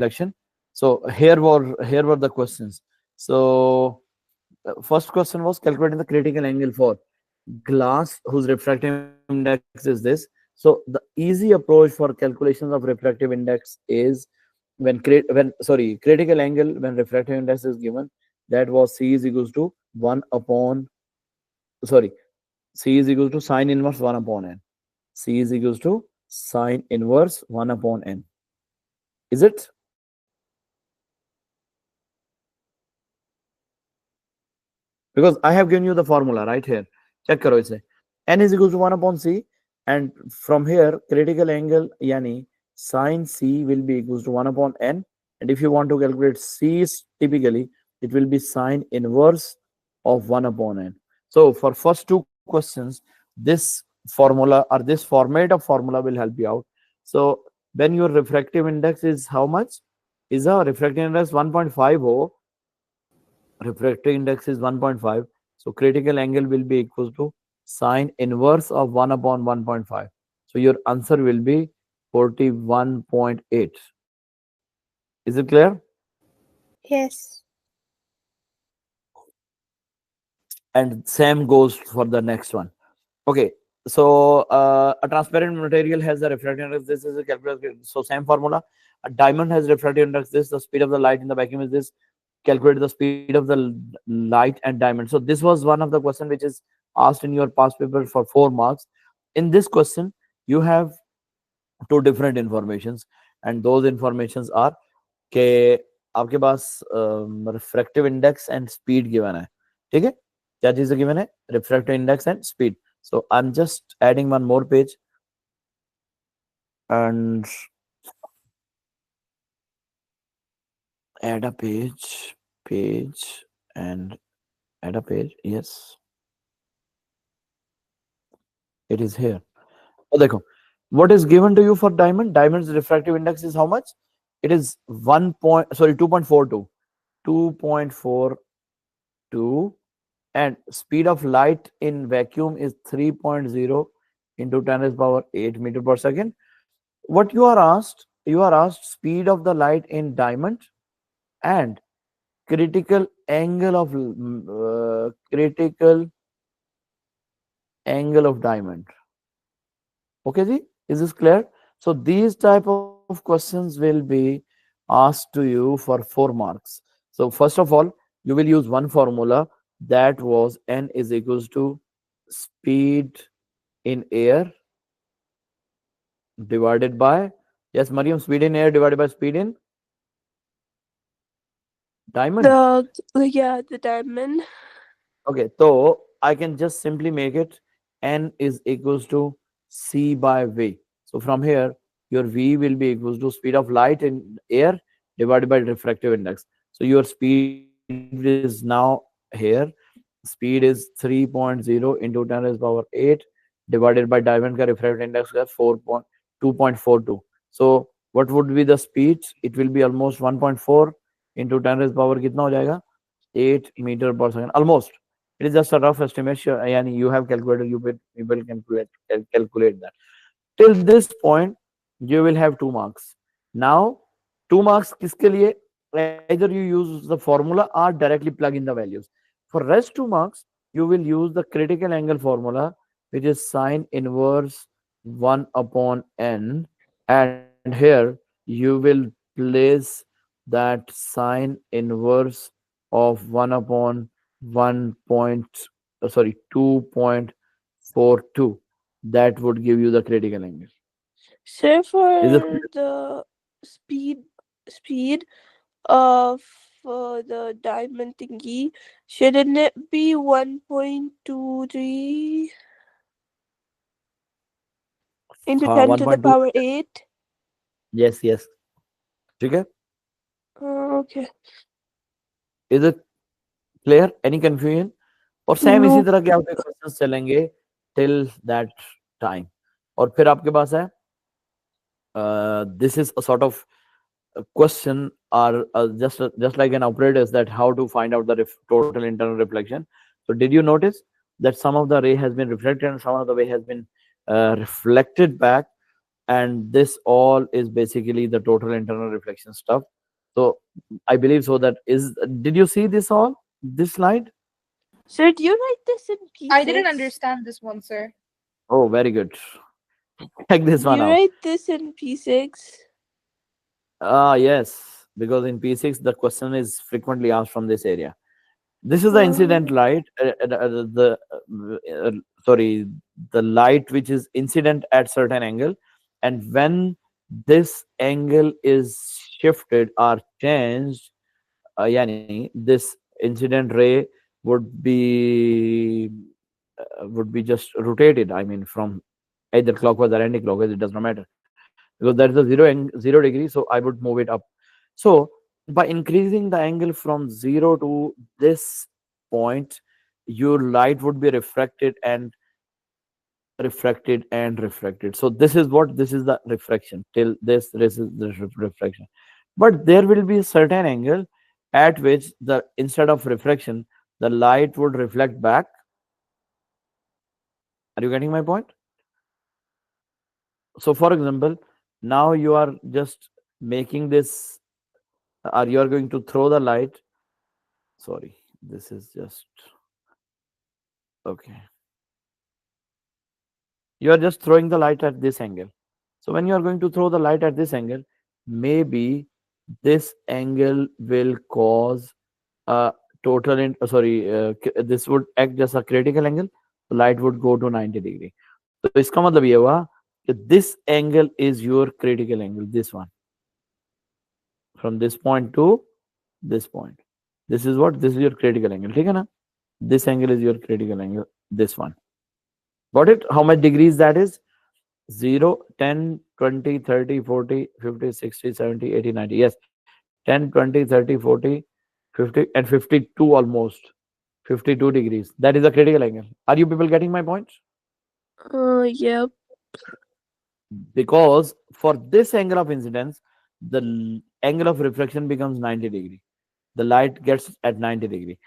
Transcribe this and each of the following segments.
reflection. So here were the questions. So first question was calculating the critical angle for glass whose refractive index is this. So the easy approach for calculations of refractive index is critical angle when refractive index is given, that was c is equals to 1 upon sorry c is equals to sine inverse 1 upon n. C is equals to sine inverse 1 upon n. Is it? Because I have given you the formula right here. Check karo ise. N is equals to 1 upon C, and from here critical angle yani sine C will be equals to 1 upon N, and if you want to calculate C typically it will be sine inverse of 1 upon N. So for first two questions, this formula or this format of formula will help you out. So when your refractive index is how much? Is a refractive index 1.5, refractive index is 1.5, so critical angle will be equal to sine inverse of 1 upon 1.5. So your answer will be 41.8. Is it clear? Yes. And same goes for the next one. Okay, so a transparent material has a refractive index. This is a calculated. So same formula. A diamond has refractive index. This, the speed of the light in the vacuum is this. Calculate the speed of the light and diamond. So this was one of the question which is asked in your past paper for 4 marks. In this question, you have two different informations, and those informations are कि आपके पास refractive index and speed given है. ठीक है, क्या चीजें given है? Refractive index and speed. So I'm just adding one more page and add a page and add a page. Yes, it is here. Oh, देखो, what is given to you for diamond? Diamond's refractive index is how much? It is 2.42, 2.42, and speed of light in vacuum is 3.0 into 10 raised power 8 meter per second. What you are asked? You are asked speed of the light in diamond and critical angle of diamond. Okay, ji? Is this clear? So these type of questions will be asked to you for 4 marks. So first of all, you will use one formula, that was n is equals to speed in air divided by, yes Mariam, speed in air divided by speed in diamond. The diamond. Okay, so I can just simply make it n is equals to c by v. So from here, your v will be equals to speed of light in air divided by refractive index. So your speed is now here. Speed is 3.0 into 10 raised power 8 divided by diamond का refractive index का 2.42. So what would be the speed? It will be almost 1.4 into 10 raised power कितना हो जाएगा? 8 meter per second. Almost. It is just a rough estimation. Yani you have calculated, you will calculate that. Till this point, you will have 2 marks. Now, 2 marks किसके लिए? Either you use the formula or directly plug in the values. For rest 2 marks, you will use the critical angle formula, which is sine inverse 1 upon n, and here you will place that sine inverse of 1 upon 1 point, 2.42. That would give you the critical angle. So Is it for the speed of the diamond thingy, shouldn't it be 1.23 into 10 to the 1.2? power 8? Yes, yes. ठीक है? Okay. Is it clear? Any confusion? और same इसी No. तरह के आपके questions चलेंगे till that time. और फिर आपके पास है this is a sort of a question or just like an operator, is that how to find out the total internal reflection. So did you notice that some of the ray has been reflected and some of the ray has been reflected back, and this all is basically the total internal reflection stuff. So I believe so that is, did you see this all, this slide? Sir, do you write this in I didn't P6? understand this one, sir. Oh, very good. Check this Do one you out. write this in P6? Ah, yes, because in P6 the question is frequently asked from this area. This is the incident Uh, light, sorry, the light which is incident at certain angle, and when this angle is shifted or changed, yani this incident ray would be just rotated. I mean, from either clockwise or anti-clockwise, it does not matter because that is a 0 degree. So I would move it up. So by increasing the angle from 0 to this point, your light would be refracted and refracted and refracted. So this is what, this is the refraction till this is the refraction. But there will be a certain angle at which the instead of refraction, the light would reflect back. Are you getting my point? So for example, now you are just making this, or you are going to throw the light. Sorry, this is just okay. You are just throwing the light at this angle. So when you are going to throw the light at this angle, maybe this angle will cause a total in this would act as a critical angle. The light would go to 90 degree. तो इसका मतलब ये हुआ कि this angle is your critical angle, this one, from this point to this point. This is what, this is your critical angle, ठीक है ना? This angle is your critical angle, this one. Got it? How much degrees that is? 0, 10, 20, 30, 40, 50, 60, 70, 80, 90. Yes, 10, 20, 30, 40, 50, and 52 almost. 52 degrees. That is a critical angle. Are you people getting my point? yep. Because for this angle of incidence, the angle of reflection becomes 90 degree. The light gets at 90 degree.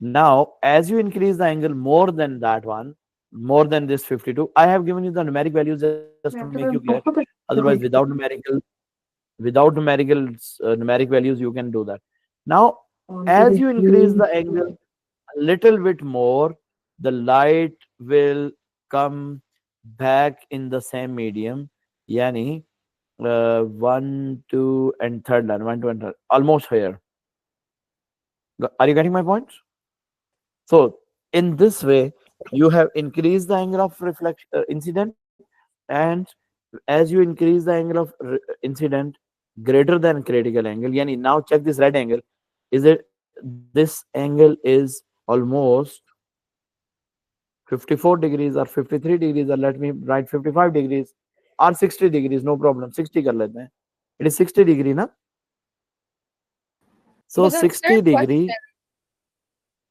Now, as you increase the angle more than that one, more than this 52, I have given you the numeric values just to make you clear. Otherwise, numeric values, you can do that. Now, as you increase the angle a little bit more, the light will come back in the same medium. Yani, one, two, and third line, one, two, and third, almost here. Are you getting my point? So, in this way, you have increased the angle of reflection incident, and as you increase the angle of incident greater than critical angle, yani now check this right angle. Is it, this angle is almost 54 degrees or 53 degrees, or let me write 55 degrees or 60 degrees, no problem. 60 kar lete hain. It is 60 degree, na? So But then, sir, 60 question. degree,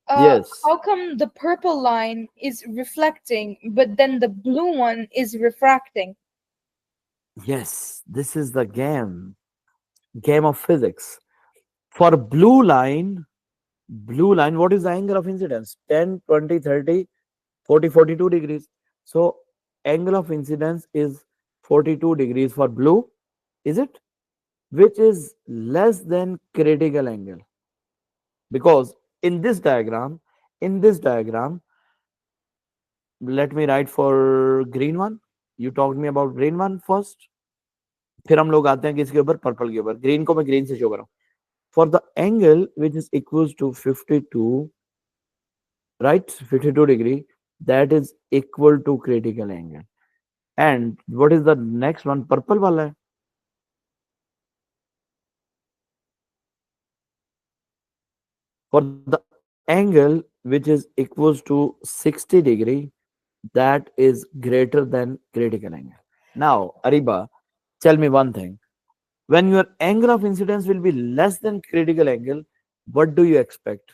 yes. How come the purple line is reflecting, but then the blue one is refracting? Yes, this is the game of physics. For blue line, what is the angle of incidence? 10, 20, 30, 40, 42 degrees. So angle of incidence is 42 degrees for blue, is it? Which is less than critical angle. Because in this diagram, let me write for green one. You talked me about green one first. फिर हम लोग आते हैं किसके ऊपर, purple के ऊपर. Green को मैं ग्रीन से शो कर रहा हूँ. For the angle which is equals to 52, right, 52 degree, that is equal to critical angle. And what is the next one? Purple wala hai. For the angle which is equals to 60 degree, that is greater than critical angle. Now, Ariba, tell me one thing. When your angle of incidence will be less than critical angle, what do you expect?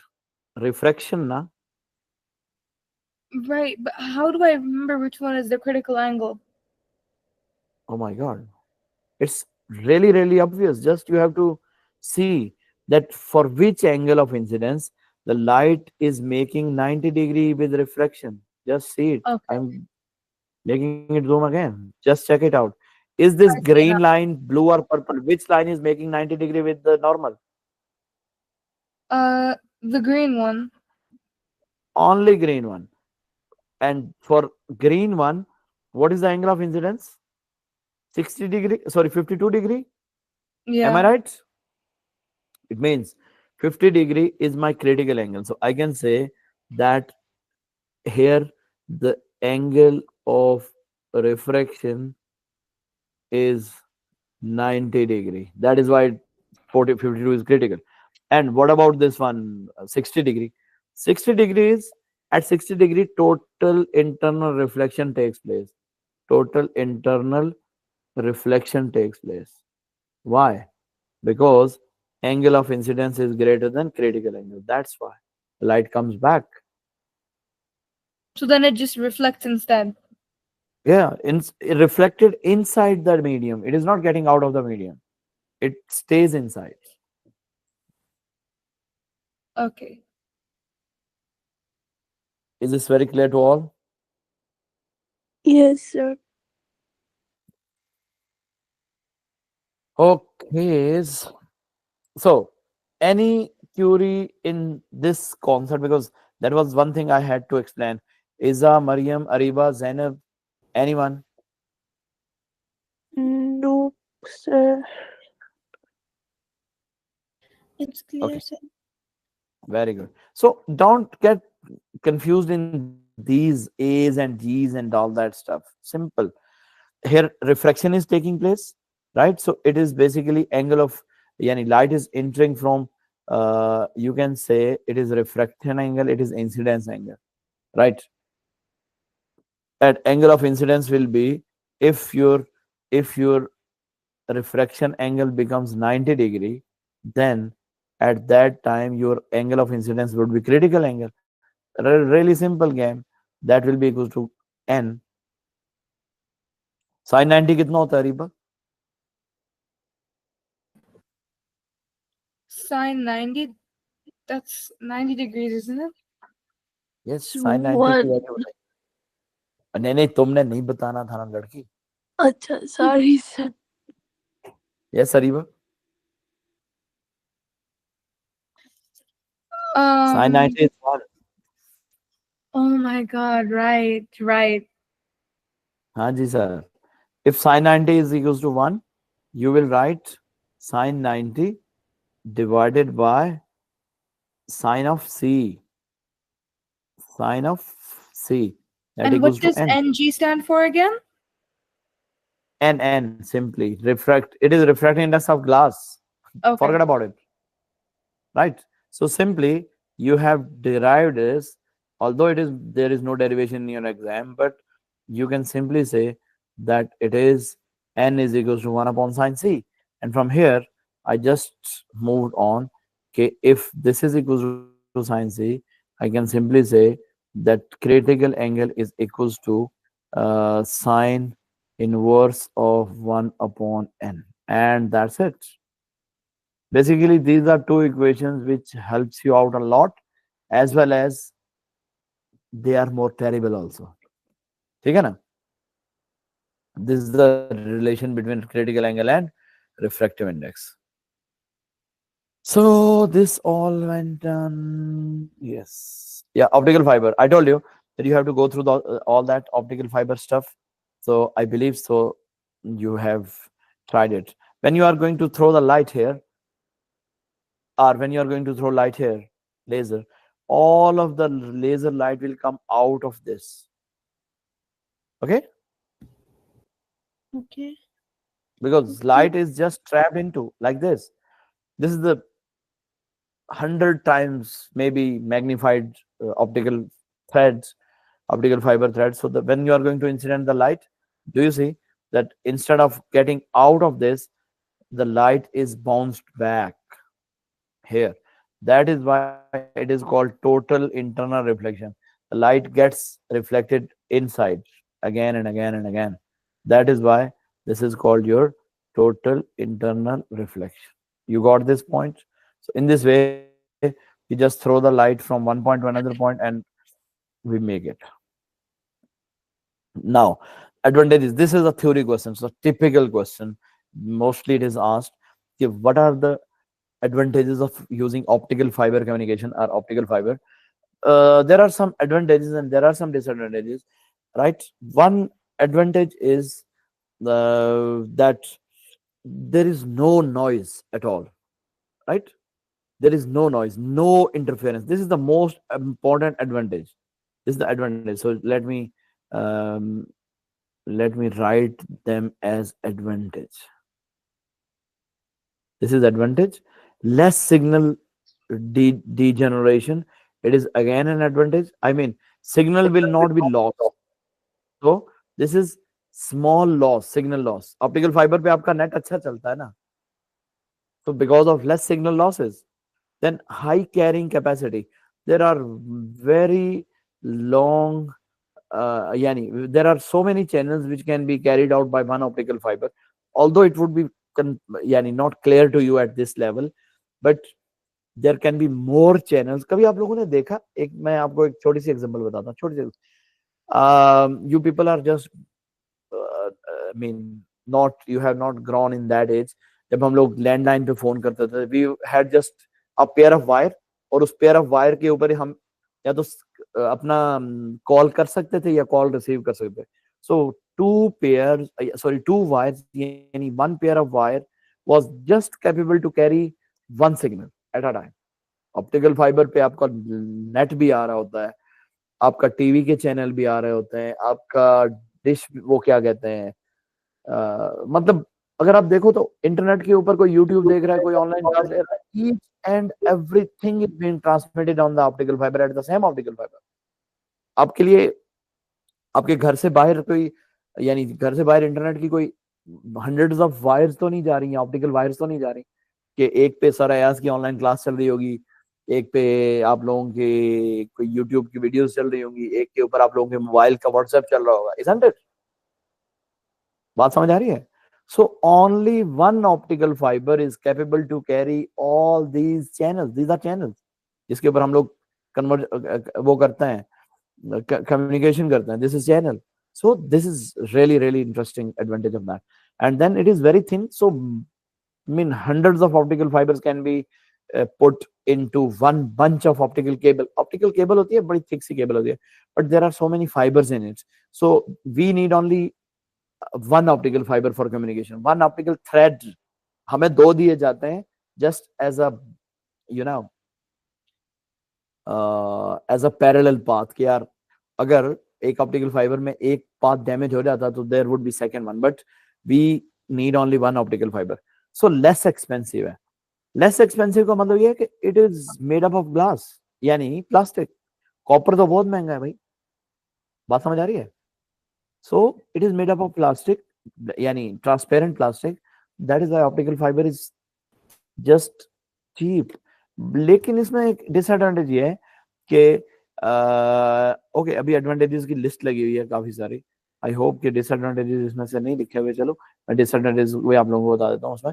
Refraction, na? Right, but how do I remember which one is the critical angle? Oh my God. It's really, really obvious. Just you have to see that for which angle of incidence the light is making 90 degree with refraction. Just see it. Okay. I'm making it zoom again. Just check it out. Is this I see green line blue or purple? Which line is making 90-degree with the normal? The green one. Only green one. And for green one, what is the angle of incidence? 60-degree, sorry, 52-degree. Am I Yeah. right? It means 50-degree is my critical angle. So I can say that here the angle of refraction is 90-degree. That is why 40 52 is critical. And what about this one? 60-degree. 60 degrees, at 60-degree, total internal reflection takes place. Total internal reflection takes place. Why? Because angle of incidence is greater than critical angle. That's why light comes back. So then it just reflects instead. Yeah, it reflected inside the medium. It is not getting out of the medium. It stays inside. Okay. Is this very clear to all? Yes, sir. Okay. So, any query in this concept? Because that was one thing I had to explain. Iza, Mariam, Ariba, Zainab, anyone? Nope, sir. It's clear, Okay, sir. very good. So, don't get confused in these A's and G's and all that stuff. Simple. Here, refraction is taking place, right? So, it is basically angle of, yani light is entering from, you can say it is refraction angle, it is incidence angle, right? At angle of incidence will be, if your refraction angle becomes 90-degree, then at that time your angle of incidence would be critical angle. Really simple game. That will be equals to n. Sin 90 कितना होता है Riba? Sine 90. That's 90 degrees, isn't it? Yes, So sin 90 की one. Value बताइए. नहीं नहीं, तुमने नहीं बताना था ना लड़की. Acha, sorry, sir. Yes Areeba. Sin Um. 90 is 1. Oh my God. Right. Right. हाँ जी sir. If sin 90 is equals to 1, you will write sin 90 divided by sine of C. Sine of C. That And what equals to does n. NG stand for again? N simply. Refract. It is refracting index of glass. Okay. Forget about it. Right? So simply you have derived this, although it is there is no derivation in your exam, but you can simply say that it is n is equals to 1 upon sine C. And from here, I just moved on. Okay, if this is equals to sine C, I can simply say that critical angle is equals to sine inverse of 1 upon n. And that's it. Basically, these are two equations which helps you out a lot, as well as they are more terrible also. ठीक है ना? This is the relation between critical angle and refractive index. So this all went on. Yes. Yeah, optical fiber. I told you that you have to go through all that optical fiber stuff. So I believe so. You have tried it. When you are going to throw the light here, or when you are going to throw light here, laser, all of the laser light will come out of this. Okay? Okay. Because Okay. light is just trapped into like this. This is the 100 times maybe magnified optical threads, optical fiber threads. So that when you are going to incident the light, do you see that instead of getting out of this, the light is bounced back here. That is why it is called total internal reflection. The light gets reflected inside again and again and again. That is why this is called your total internal reflection. You got this point? So in this way, you just throw the light from one point to another point and we make it. Now, advantages. This is a theory question, so typical question. Mostly it is asked, okay, what are the advantages of using optical fiber communication or optical fiber? There are some advantages and there are some disadvantages, right? One advantage is that there is no noise at all, right? There is no noise, no interference. This is the most important advantage. This is the advantage. So um, let me write them as advantage. This is advantage. Less signal degeneration. It is again an advantage. I mean, signal will not be lost. So this is small loss, signal loss. Optical fiber पे आपका net अच्छा चलता है ना. So because of less signal losses, then high carrying capacity. There are very long, yani, there are so many channels which can be carried out by one optical fiber. Although it would be yani, not clear to you at this level, but there can be more channels. कभी आप लोगों ने देखा, एक मैं आपको एक छोटी सी एग्जांपल बताता हूँ, छोटी सी. You people are just I mean, not, you have not grown in that age. जब हम लोग लैंडलाइन पे फोन करते थे, we had just a pair of wire, और उस पेयर ऑफ वायर के ऊपर ही हम या तो अपना कॉल कर सकते थे या कॉल रिसीव कर सकते थे. सो टू वायर्स, यानी one pair of wire was just capable to carry one signal at a time. Optical fibre पे आपका नेट भी आ रहा होता है, आपका टीवी के चैनल भी आ रहे होते हैं, आपका डिश, वो क्या कहते हैं, मतलब अगर आप देखो तो इंटरनेट के ऊपर कोई यूट्यूब देख रहा है, कोई ऑनलाइन क्लास ले रहा है, each and everything is being transmitted on the optical fibre at the same optical fibre. आपके लिए, आपके घर से बाहर कोई, यानी घर से बाहर इंटरनेट की कोई हंड्रेड्स ऑफ वायर्स तो नहीं जा रही हैं, ऑप्टिकल वायर्स तो नहीं जा रही कि एक पे सर अयाज की ऑनलाइन क्लास चल रही होगी, एक पे आप लोगों के कोई यूट्यूब की वीडियोस चल रही होंगी, एक के ऊपर आप लोगों के मोबाइल का व्हाट्सएप चल रहा होगा. Isn't it? बात समझ आ रही है? So only one optical fibre is capable to carry all these channels. These are channels जिसके ऊपर हम लोग कन्वर्ट वो करते हैं, communication करते हैं. This is channel. So this is really really interesting advantage of that. And then it is very thin. So I mean hundreds of optical fibers can be put into one bunch of optical cable. Optical cable होती है, बड़ी thick सी cable होती है, but there are so many fibers in it. So we need only one optical fiber for communication. One optical thread हमें दो दिए जाते हैं just as a, you know, as a parallel path, कि यार अगर एक ऑप्टिकल फाइबर में एक पाथ डैमेज हो जाता तो there would be second one, but we need only one optical fibre. So less expensive है. लेस एक्सपेंसिव का मतलब ये है कि it is made up of glass, यानी प्लास्टिक. कॉपर तो बहुत महंगा है भाई, बात समझ आ रही है? So it is made up of plastic, यानी transparent plastic. That is why optical fibre is just cheap. लेकिन इसमें एक डिसएडवांटेज ये है कि ओके, अभी एडवांटेजेस की लिस्ट लगी हुई है काफी सारी. आई होप कि डिसएडवांटेजेस इसमें से नहीं लिखे हुए. चलो मैं डिसएडवांटेजेस वो आप लोगों को बता देता हूँ उसमें.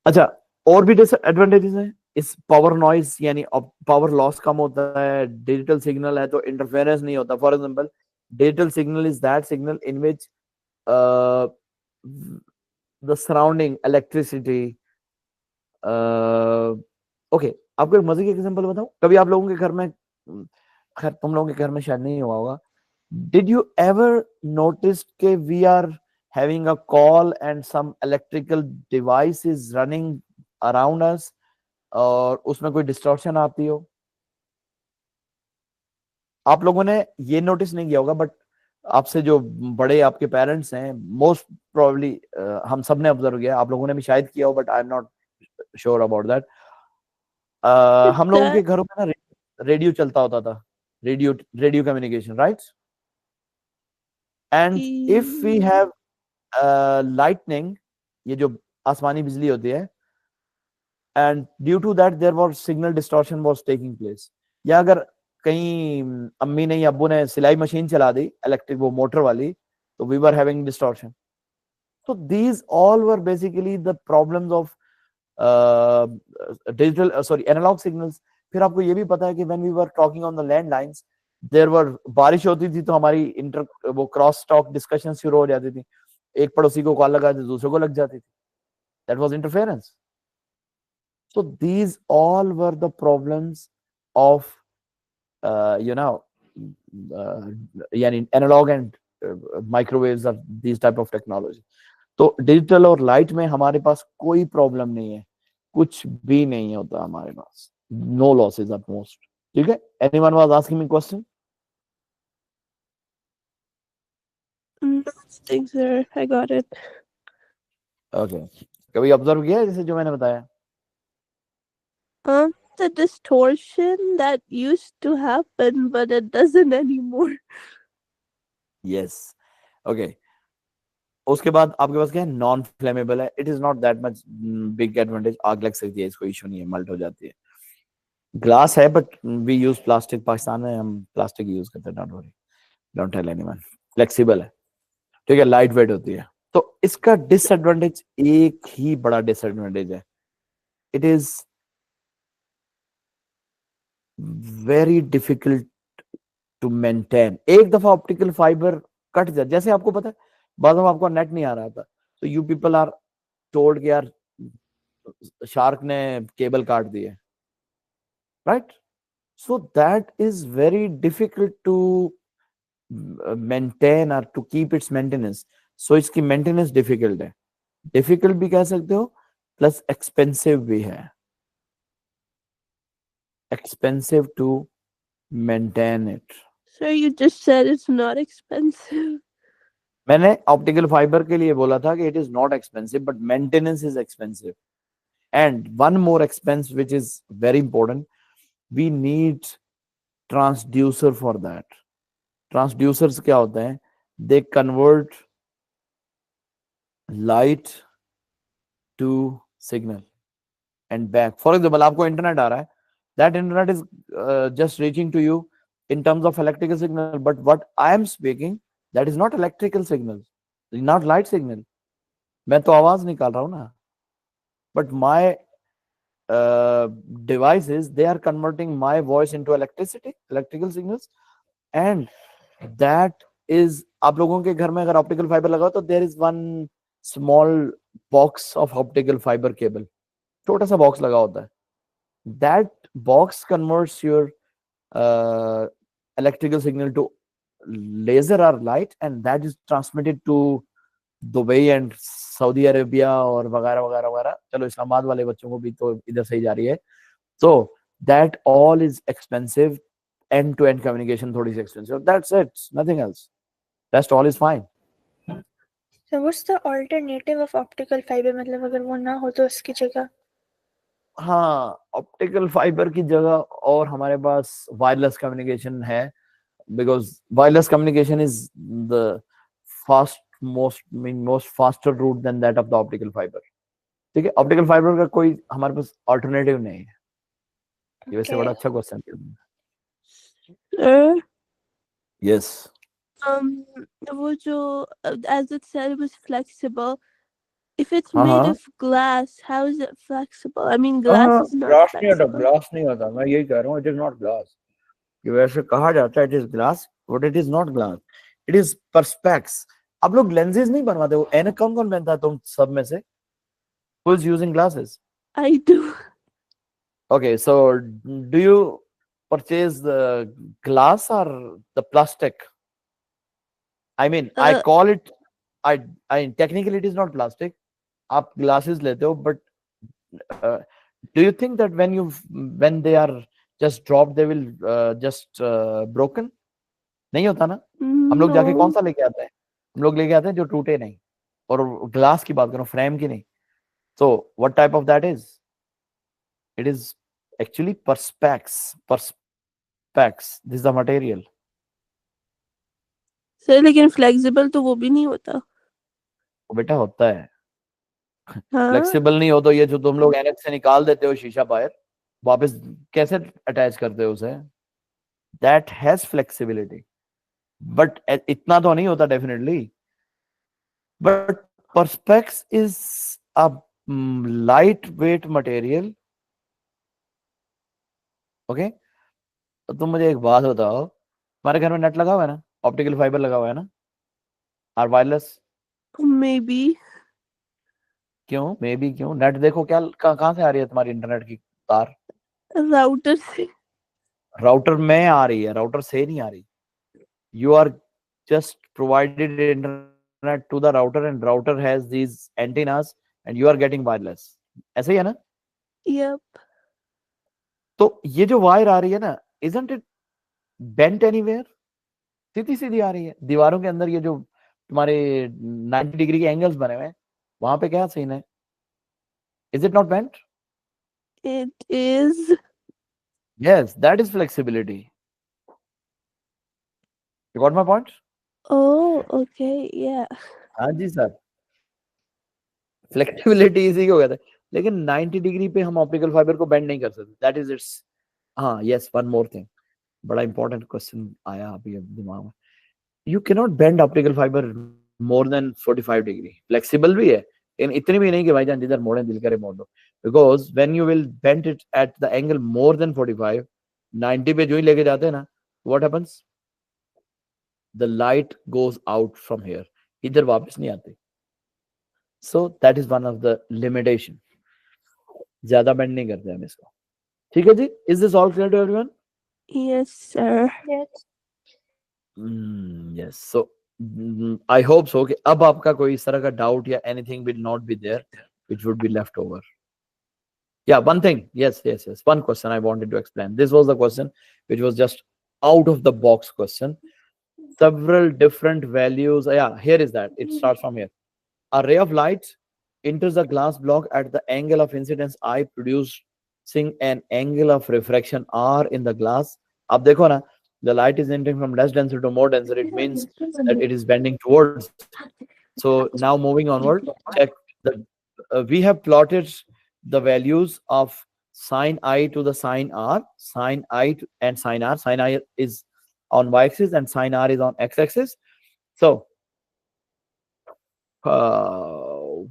अच्छा, और भी डिसएडवांटेजेस हैं. इस पावर नॉइज, यानी पावर लॉस कम होता है. डिजिटल सिग्नल है तो इंटरफेरेंस नहीं होता. For example, digital signal is that signal in which the surrounding electricity. Okay, आपको एक मजे की एग्जांपल बताऊं. कभी आप लोगों के घर में, खैर तुम लोगों के घर में शायद नहीं हुआ होगा, डिड यू एवर नोटिस के we are having a call and some electrical device is running around us, और उसमें कोई डिस्टॉर्शन आती हो? आप लोगों ने ये नोटिस नहीं किया होगा, बट आपसे जो बड़े आपके पेरेंट्स हैं, मोस्ट प्रोबेबली हम सब ने ऑब्जर्व किया. आप लोगों ने भी शायद किया हो, but I am not sure about that. हम लोगों के That घरों में ना रेडियो चलता होता था, radio radio communication, right? And if we have lightning, ये जो आसमानी बिजली होती है, and due to that there was signal distortion was taking place. या अगर कहीं अम्मी ने या अब्बू ने सिलाई मशीन चला दी इलेक्ट्रिक, वो मोटर वाली, तो we were having distortion. So these all were basically the problems of analog signals. फिर आपको ये भी पता है कि when we were talking on the landlines, there were बारिश होती थी तो हमारी इंटर वो क्रॉस टॉक डिस्कशन शुरू हो जाती थी, एक पड़ोसी को कॉल लगा तो दूसरे को लग जाती थी, that was interference. So these all were the problems of you know yani analog and microwaves or these type of technology. तो डिजिटल और लाइट में हमारे पास कोई प्रॉब्लम नहीं है, कुछ भी नहीं होता हमारे पास, नो लॉसेज एट मोस्ट. ठीक है, anyone was asking me question? Nothing, sir. I got it. Okay, कभी ऑब्जर्व किया है जैसे जो मैंने बताया? The distortion that used to happen, but it doesn't anymore. Yes. Okay, उसके बाद आपके पास क्या है, नॉन फ्लेमेबल है. It is not that much big advantage, आग लग सकती है, इसको इशू नहीं है, मेल्ट हो जाती है. ग्लास है but we use plastic, Pakistan में हम प्लास्टिक यूज करते हैं, don't worry, don't tell anyone. Flexible है, ठीक है, लाइट वेट होती है. तो इसका डिसएडवांटेज, एक ही बड़ा डिसएडवांटेज है, it is very difficult to maintain. एक दफा ऑप्टिकल फाइबर कट जाए, जैसे आपको पता है बाद में आपको नेट नहीं आ रहा था, तो यू पीपल आर टोल्ड कि यार शार्क ने केबल काट दी है, right? So that is very difficult to maintain और टू कीप इट्स मेंटेनेंस. सो इसकी मेंटेनेंस डिफिकल्ट है, डिफिकल्ट भी कह सकते हो, प्लस एक्सपेंसिव भी है, expensive to maintain it. Sir, you just said it's not expensive. मैंने ऑप्टिकल फाइबर के लिए बोला था कि it is not expensive but maintenance is expensive. And one more expense which is very important, we need transducer for that. Transducers क्या होते हैं? They convert light to signal and back. For example, आपको internet आ रहा है, that internet is just reaching to you in terms of electrical signal, but what I am speaking, that is not electrical signal, not light signal. मैं तो आवाज निकाल रहा हूँ ना, but my devices, they are converting my voice into electricity, electrical signals. And that is, आप लोगों के घर में अगर ऑप्टिकल फाइबर लगा हो तो there is one small box of optical fiber cable, छोटा सा बॉक्स लगा होता है. That box converts your electrical signal to laser or light, and that is transmitted to Dubai and Saudi Arabia और वगैरह वगैरह वगैरह. चलो इस्लामाबाद वाले बच्चों को भी तो इधर से ही जा रही है. So that all is expensive, end to end communication थोड़ी सी expensive. That's it, nothing else. Rest all is fine. So what's the alternative of optical fiber? मतलब अगर वो ना हो तो उसकी जगह? हाँ, ऑप्टिकल फाइबर की जगह और हमारे पास वायरलेस कम्युनिकेशन है, because wireless communication is the most faster route than that of the optical fiber. ठीक है, ऑप्टिकल फाइबर का कोई हमारे पास अल्टरनेटिव नहीं है. ये वैसे बड़ा Okay. अच्छा क्वेश्चन किया तुमने. Sir, yes. वो जो, as it said, it was flexible. If it's हाँ made हाँ of glass, how is it flexible? I mean, हाँ, glass is not ग्लास नहीं होता, flexible. ग्लास नहीं होता, मैं यही कह रहा हूँ, इट इज नॉट ग्लास. ये वैसे कहा जाता है it is glass, but it is not glass, it is perspex. आप लोग लेंसेज नहीं बनवाते हो? एनक कौन कौन पहनता है तुम सब में से? Who is using glasses? I do. Okay, so do you purchase the glass or the plastic? I mean, I call it, I technically it is not plastic. आप glasses लेते हो, but uh, do you think that when they are just dropped, they will just broken? नहीं होता ना. हम लोग जाके कौन No. सा लेके आते हैं? हम लोग लेके आते हैं जो टूटे नहीं. और ग्लास की बात करो, फ्रेम की नहीं. So what type of that is? It is actually perspex. Perspex. This is the material. Sir, लेकिन flexible तो वो भी नहीं होता. वो बेटा होता है. हाँ. फ्लेक्सिबल नहीं हो तो ये जो तुम लोग एनएच से निकाल देते हो शीशा बाहर, वापस कैसे अटैच करते हो उसे? दैट हैज फ्लेक्सिबिलिटी, बट इतना तो नहीं होता definitely. But perspex is a light weight material. Okay, तो तुम मुझे एक बात बताओ, तुम्हारे घर में नेट लगा हुआ है ना, ऑप्टिकल फाइबर लगा हुआ है ना, और वायरलेस? Maybe. क्यों मे बी क्यों? नेट देखो क्या कहाँ से आ रही है तुम्हारी इंटरनेट की तार? Router से. राउटर में आ रही है, राउटर से नहीं आ रही. You are just provided internet to the router and router has these antennas and you are getting wireless. ऐसा ही है ना? Yep. तो ये जो वायर आ रही है ना, isn't it bent anywhere? सीधी सीधी आ रही है. दीवारों के अंदर ये जो तुम्हारे 90 डिग्री के एंगल्स बने हुए हैं, वहां पे क्या सीन है? Is it not bent? It is. Yes, that is flexibility. You got my point? Oh, okay. Yeah. हाँ जी सर. फ्लेक्सिबिलिटी इसी को कहते हैं. लेकिन 90 डिग्री पे हम ऑप्टिकल फाइबर को बेंड नहीं कर सकते. That is it's. हाँ यस, वन मोर थिंग. बड़ा इंपॉर्टेंट क्वेश्चन आया अभी दिमाग में. You can not bend optical fibre more than 45 degree. Flexible भी है लेकिन इतनी भी नहीं कि भाईजान जिधर मोड़े दिल करे मोड़ दो. Because when you will bend it at the angle more than 45, 90 पे जो ही लेके जाते हैं ना, what happens? The light goes out from here, इधर वापस नहीं आती. So that is one of the limitation. ज्यादा बेंड नहीं करते हम इसको. ठीक है जी. Is this all clear to everyone? Yes, sir. Yes. Yes. So I hope so कि अब आपका कोई इस तरह का डाउट या anything will not be there which would be left over. Yeah, one thing. Yes. One question I wanted to explain. This was the question which was just out of the box question. Several different values. Yeah, here is that. It starts from here. A ray of light enters a glass block at the angle of incidence I, producing an angle of refraction R in the glass. अब देखो ना, the light is entering from less denser to more denser. It means that it is bending towards it. So now moving onward, check the we have plotted the values of sine I to the sine R, sine I and sine R. Sine I is on y-axis and sine R is on x-axis. So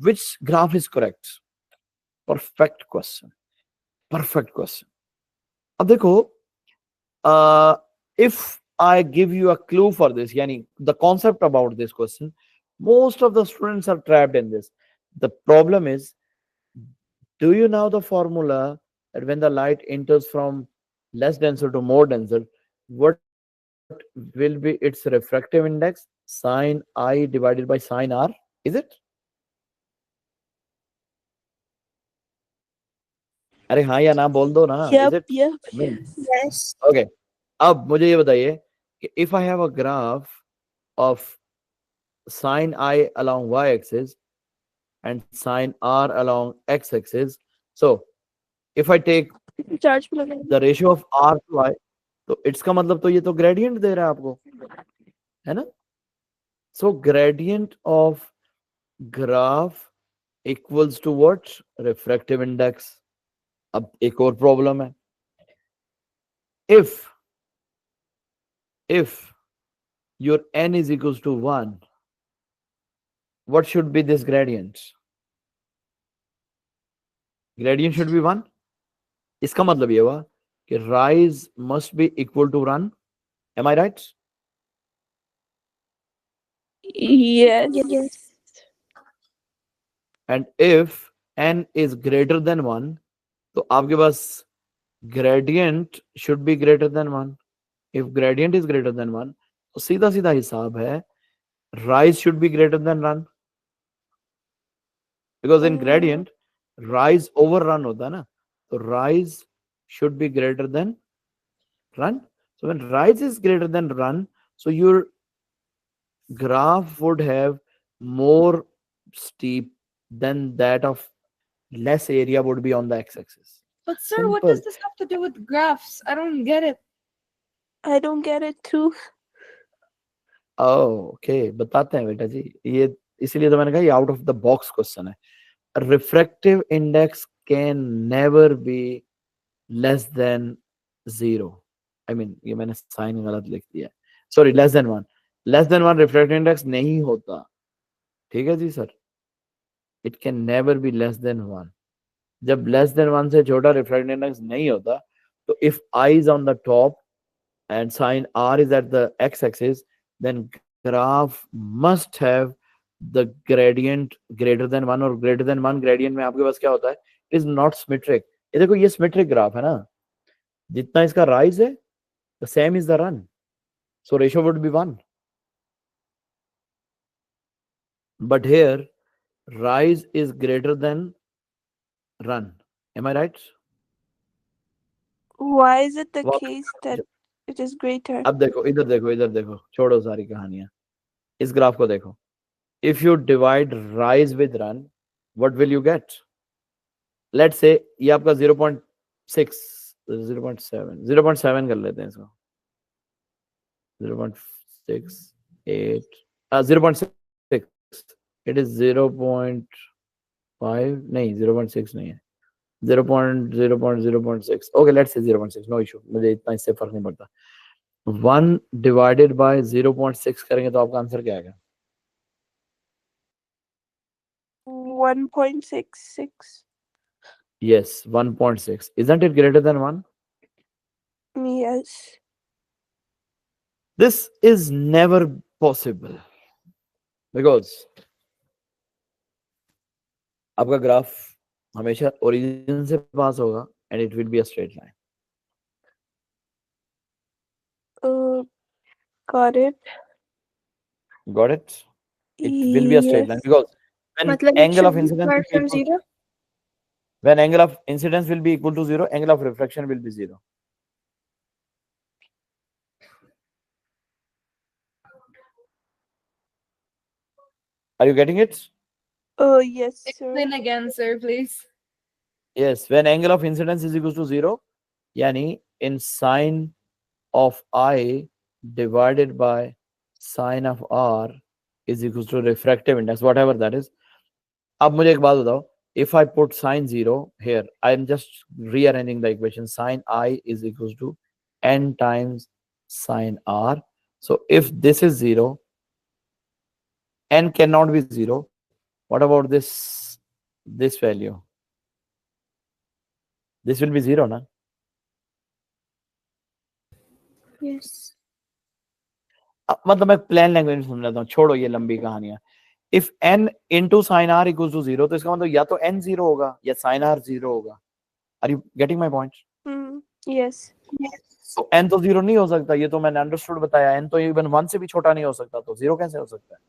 which graph is correct? Perfect question. Perfect question. अब देखो, if I give you a clue for this, yani the concept about this question, most of the students are trapped in this. The problem is, do you know the formula that when the light enters from less denser to more denser, what will be its refractive index? Sine I divided by sine R. Is it? अरे हाँ या ना बोल दो ना. Is Yep, it? yep. No. Yes. Okay. अब मुझे ये बताइए कि if I have a graph of sine I along y-axis and sine R along x-axis, so if I take Charge पे लगा the ratio of R to I, तो इसका मतलब तो ये तो gradient दे रहा है आपको, है ना? So gradient of graph equals to what? Refractive index. अब एक और प्रॉब्लम है. If your n is equals to 1, what should be this gradient? Gradient should be 1. इसका मतलब ये हुआ कि rise must be equal to run. Am I right? Yes. Yes. And if n is greater than 1, तो आपके पास gradient should be greater than 1. If gradient is greater than 1, तो सीधा सीधा हिसाब है rise should be greater than run. Because in gradient, rise over run होता है ना, तो rise should be greater than run. So when rise is greater than run, so your graph would have more steep than that of less area would be on the x-axis. But sir, what does Simple. this have to do with graphs? I don't get it. I don't get it too. Okay, बताते हैं बेटा जी. ये इसीलिए तो मैंने कहा ये out of the box question है. Refractive index can never be less than 0. I mean ये मैंने साइन गलत लिख दिया. Sorry, less than 1. Less than 1 refractive index नहीं होता. ठीक है जी sir. It can never be less than 1. जब लेस देन 1 से छोटा रिफ्रैक्टिव इंडेक्स नहीं होता, तो if I is on the top and sine r is at the x-axis, then graph must have the gradient greater than 1 और greater than 1 gradient में आपके पास क्या होता है, is not symmetric. ये देखो ये symmetric graph है ना, जितना इसका rise है the same is the run, so ratio would be 1. But here rise is greater than run. Am I right? Why is it the वाह, case that it is greater? अब देखो इधर देखो इधर देखो, छोड़ो सारी कहानियां, इस ग्राफ को देखो. If you divide rise with run, what will you get? Let's say ये आपका 0.6 0.7 कर लेते हैं इसको, 0.68 0.6, it is 0.5 नहीं 0.6 नहीं है, 0.0.0.6. Okay, let's say 0.6, no issue, मुझे इतना इससे फर्क नहीं पड़ता. 1 divided by 0.6 करेंगे तो आपका आंसर क्या आएगा? 1.66. Yes, 1.6. Isn't it greater than 1? Yes. This is never possible because आपका ग्राफ हमेशा ओरिजिन से पास होगा and it will be a straight line. Got it. Got it? It will be a straight line Yes. because when मतलब it angle of should incidence start will be from equal, zero. when angle of incidence will be equal to 0, angle of reflection will be 0. Are you getting it? Yes, sir. Explain again, sir, please. Yes, when angle of incidence is equal to 0, yani in sine of I divided by sine of R is equal to refractive index, whatever that is. अब मुझे एक बात बताओ, if I put sine 0 here, I am just rearranging the equation. Sine I is equal to n times sine R. So if this is 0, n cannot be 0. What about this value? This will be 0, na? Yes. मतलब मैं plain language में समझाता हूँ, छोड़ो ये लंबी कहानियां. If n into sin r equals to 0, तो इसका मतलब या तो n 0 होगा या sin r 0 होगा. Are you getting my point? Yes. तो n तो 0 नहीं हो सकता, ये तो मैंने अंडरस्टूड बताया. n तो इवन 1 से भी छोटा नहीं हो सकता, तो 0 कैसे हो सकता है?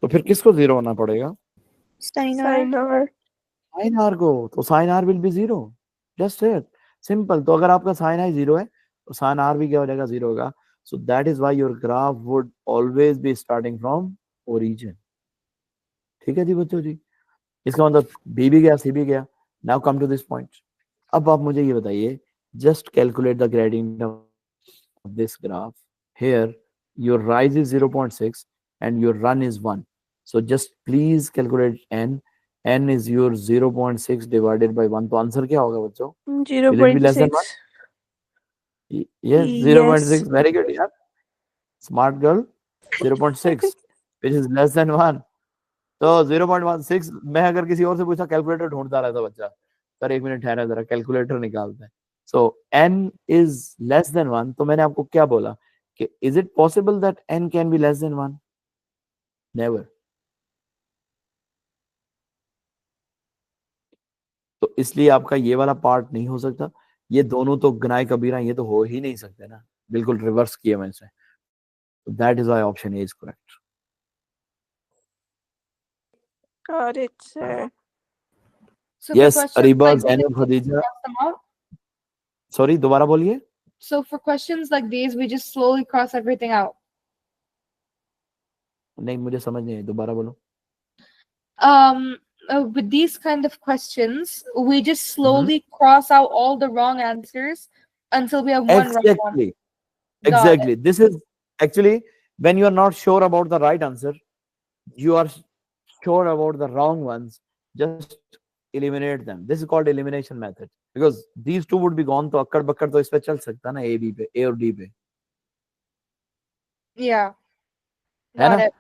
तो फिर किसको 0 होना पड़ेगा? Sin R. Sin R. sin r को. तो sin r will be 0. Just it. Simple. तो अगर आपका sin i 0 है तो sin r भी क्या हो जाएगा? 0 होगा. So that is why your graph would always be starting from origin. ठीक है जी बच्चों जी, इसका मतलब बी भी गया सी भी गया. Now come to this point. अब आप मुझे ये बताइए, just calculate the gradient of this graph. Here your rise is 0.6 and your run is 1. So just please calculate n. n is your 0.6 divided by 1. तो answer क्या होगा बच्चों? Will it be less than 1? 0.6. Yes, 0.6. Very good, yeah. Smart girl. 0.6 which is less than 1. तो 0.16 मैं अगर किसी और से पूछा, कैलकुलेटर ढूंढता रहता बच्चा, सर 1 मिनट ठहरा जरा कैलकुलेटर निकालते हैं. सो n is less than 1. तो मैंने आपको क्या बोला कि is it possible that n can be less than 1? Never. तो इसलिए आपका ये वाला पार्ट नहीं हो सकता. ये दोनों तो गनाए कबीरा, ये तो हो ही नहीं सकते ना. बिल्कुल रिवर्स किया मैंने. That is why option A is correct. Got it, sir. So Yes, for questions Ariba, like Zainab, this, we Khadija. cross them out. Sorry, दोबारा बोलिए. So for questions like these, we just slowly cross everything out. नहीं मुझे समझ नहीं आई, दोबारा बोलो. With these kind of questions, we just slowly cross out all the wrong answers until we have one right one. Exactly. Got it. Exactly. This is actually when you are not sure about the right answer, you are sure about the wrong ones, just eliminate them. This is called elimination method because these two would be gone. तो अक्कड़ बक्कड़ तो इस पे चल सकता ना, A B पे, A और D पे, Yeah. है Got ना? it.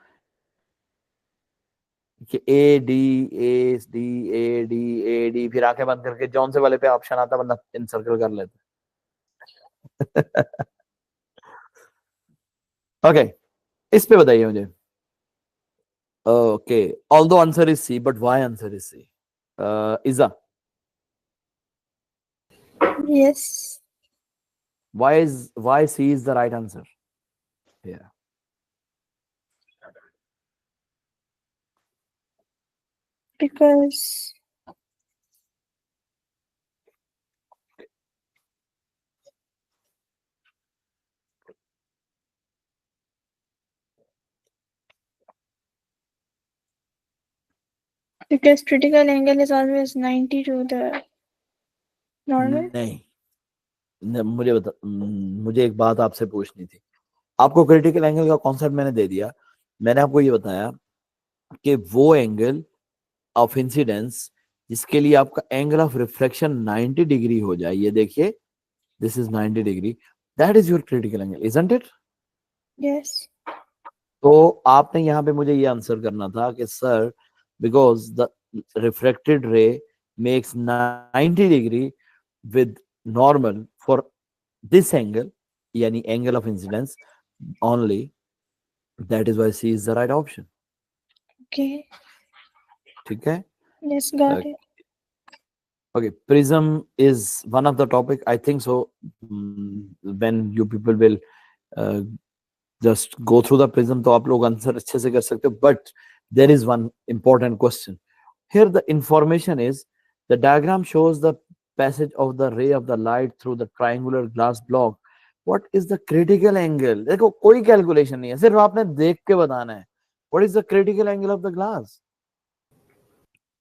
कि A D A D A D A D, फिर आंखें बंद करके जॉन से वाले पे ऑप्शन आता, बंदा इनसर्कल कर लेता. ओके, इस पे बताइए मुझे. Okay, although answer is C, but why answer is C? इजा, Yes, why C is the right answer? Yeah. because critical angle is always 90 to the normal. नहीं, मुझे बता, मुझे एक बात आपसे पूछनी थी. आपको क्रिटिकल एंगल का कॉन्सेप्ट मैंने दे दिया. मैंने आपको ये बताया कि वो एंगल ऑफ इंसिडेंस जिसके लिए आपका एंगल ऑफ रिफ्लेक्शन 90 डिग्री हो जाए. ये देखिए, this is 90 degree. That is your critical angle, isn't it? Yes, तो आपने यहाँ पे मुझे ये आंसर करना था कि sir, because the reflected ray makes 90 degree with normal for this angle, yani angle of incidence only. That is why C is the right option. okay. ठीक है? Yes, got Uh, it. okay, prism is one of the topic. I think so. When you people will uh, just go through the prism, तो आप लोग answer अच्छे से कर सकते हो. But there is one important question. Here the information is, the diagram shows the passage of the ray of the light through the triangular glass block. What is the critical angle? देखो, कोई calculation नहीं है, सिर्फ आपने देख के बताना है. What is the critical angle of the glass?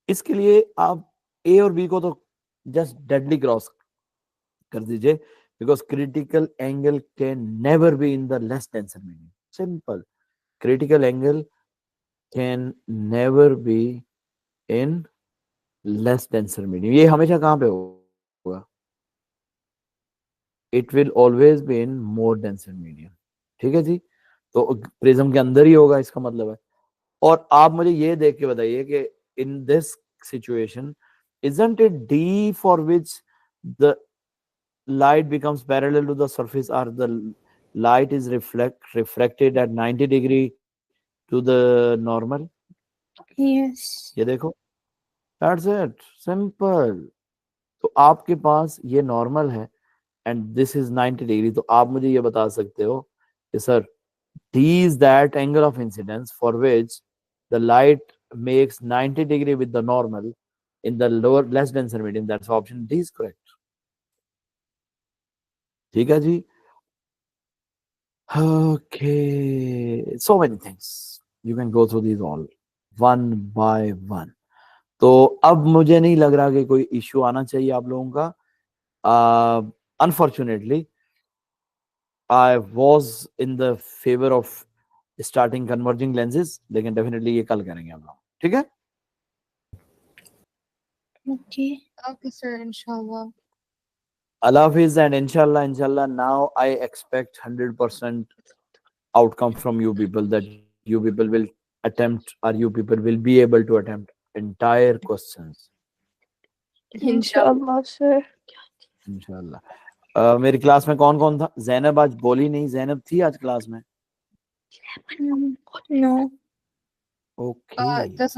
इसके लिए आप ए और बी को तो जस्ट डेडली क्रॉस कर दीजिए, because critical angle can never be in the less denser medium. Simple. Critical angle can never be in less denser medium. ये हमेशा कहाँ पे होगा? It will always be in more denser medium. ठीक है जी. तो प्रिज्म के अंदर ही होगा, इसका मतलब है. और आप मुझे ये देख के बताइए कि in this situation, isn't it D for which the light becomes parallel to the surface, or the light is reflected at 90 degree to the normal? Yes. ये देखो, that's it, simple. तो आपके पास ये नॉर्मल है एंड दिस इज 90 डिग्री. तो आप मुझे ये बता सकते हो कि sir, D is that angle of incidence for which the light makes 90 degree with the normal in the lower less denser medium. That's option D is correct. ठीक है जी. Okay, so many things. You can go through these all one by one. तो अब मुझे नहीं लग रहा कि कोई इश्यू आना चाहिए आप लोगों का. Unfortunately, I was in the favor of starting converging lenses, लेकिन definitely ये कल करेंगे हम लोग. ठीक है? Okay. Okay, sir, inshallah. Allah Hafiz, and inshallah, now I expect 100% outcome from you people, that you people will attempt, or you people will be able to attempt entire questions. Inshallah, sir. इंशाल्लाह. मेरी class में कौन कौन था? जैनब आज बोली नहीं. जैनब थी आज क्लास में? No. ओके. Just